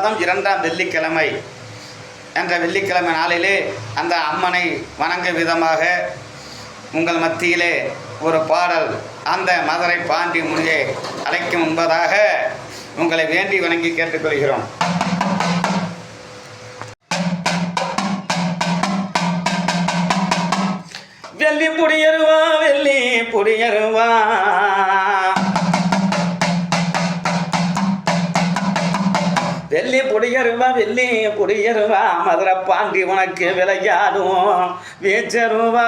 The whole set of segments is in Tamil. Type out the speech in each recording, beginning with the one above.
மாதம் 2ஆம் வெள்ளிக்கிழமை என்ற வெள்ளிக்கிழமை நாளிலே அந்த அம்மனை வணங்க விதமாக உங்கள் மத்தியிலே ஒரு பாடல் அந்த மதுரை பாண்டி முனியை அழைக்கும் முன்பதாக உங்களை வேண்டி வணங்கி கேட்டுக்கொள்கிறோம். வெள்ளி புடியருவா வெள்ளி புடியருவா வெள்ளி புடியருவா வெள்ளி புடியருவா மதுரை பாண்டி உனக்கு விளையாடும் வீச்சருவா.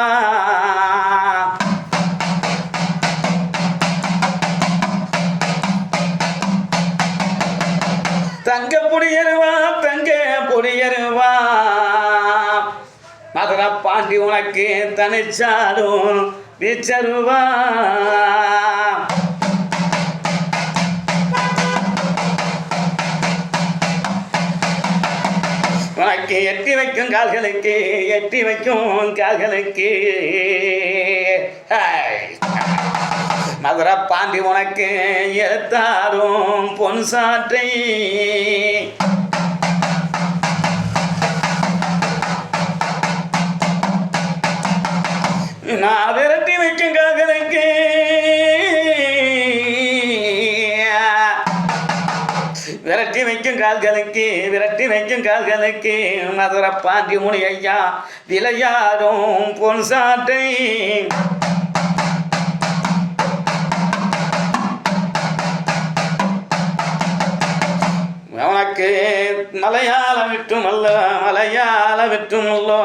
தங்க புடியருவா தங்க புடியருவா மதுரை பாண்டி உனக்கு தனிச்சாடும் வீச்சருவா. உனக்கு எட்டி வைக்கும் கால்களுக்கு எட்டி வைக்கும் கால்களுக்கு மதுரை பாண்டி உனக்கு ஏத்தாரும் பொன் சாற்றை. நான் விரட்டி வைக்கும் கால்களுக்கு விரட்டி வைக்கும் கால்களுக்கு விரட்டி வைக்கும் கால்களுக்கு மதுரை பாண்டி முனி ஐயா விளையாடும் பொன் சாட்டை. உனக்கு மலையாள விட்டுமல்ல மலையாள விட்டுமல்லோ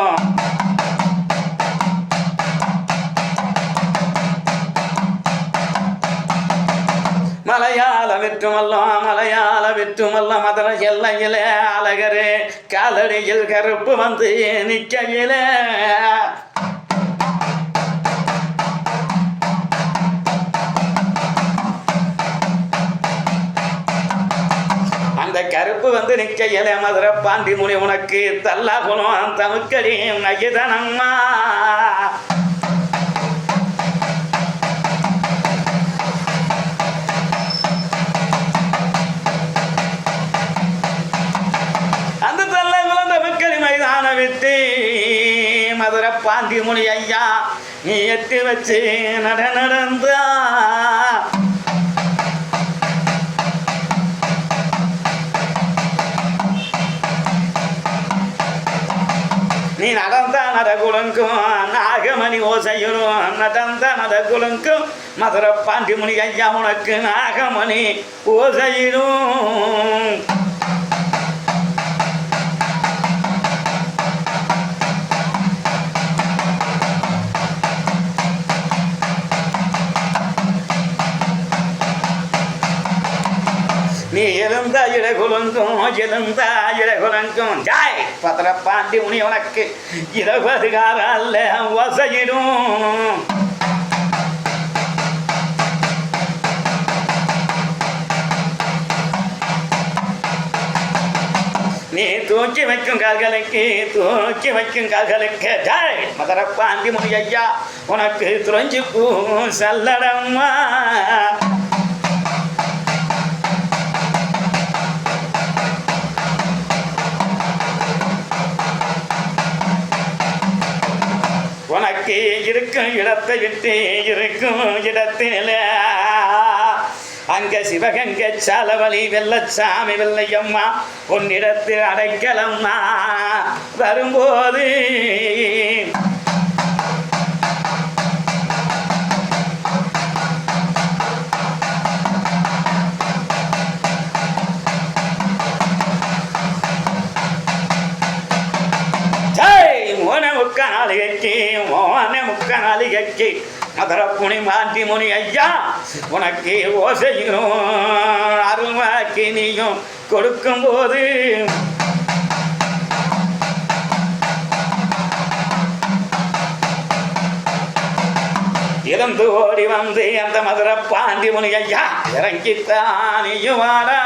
மலையாள விட்டுமல்லோ மலையாள விட்டுமல்ல மதுரை எல்லையிலே அழகரே காலடியில் கருப்பு வந்து நிற்கையிலே அந்த கருப்பு வந்து நிற்கையிலே மதுரை பாண்டி முனி உனக்கு தல்லா குணம் தமுக்கடி நகிதனம்மா. விட்டு மதுரை பாண்டி முனி ஐயா நீ எட்டி வச்சு நடந்தா நீ நடந்தா நடகுலங்கும் நாகமணி ஓசையிலும் நடந்தா நடகுலங்கும் மதுரை பாண்டி முனி ஐயா உனக்கு நாகமணி ஓசையிலும். நீ எழுந்தா இழகுலங்கும் எழுந்தா இழகுலங்கும் ஜாய் மதுரை பாண்டி முனி உனக்கு 20 கால வசையிடும். நீ தூக்கி வைக்கும் கால்களுக்கு தூக்கி வைக்கும் கால்களுக்கு ஜாய் மதுரை பாண்டி முனி ஐயா உனக்கு துறைஞ்சிக்கும் சல்லடம்மா. உனக்கு இருக்கும் இடத்தை விட்டு இருக்கும் இடத்தில அங்க சிவகங்க சாலவழி வெள்ளச்சாமி வெள்ளையம்மா உன்னிடத்தில் அடைக்கலம்மா வரும்போது முக்காலிகைக்கு மதுரை பாண்டி முனி ஐயா உனக்கு ஓசையும் அருள்வாக்கி நீயும் கொடுக்கும் போது இறந்து ஓடி வந்து அந்த மதுரை பாண்டி முனி ஐயா இறங்கித்தான் நீயும் வாடா.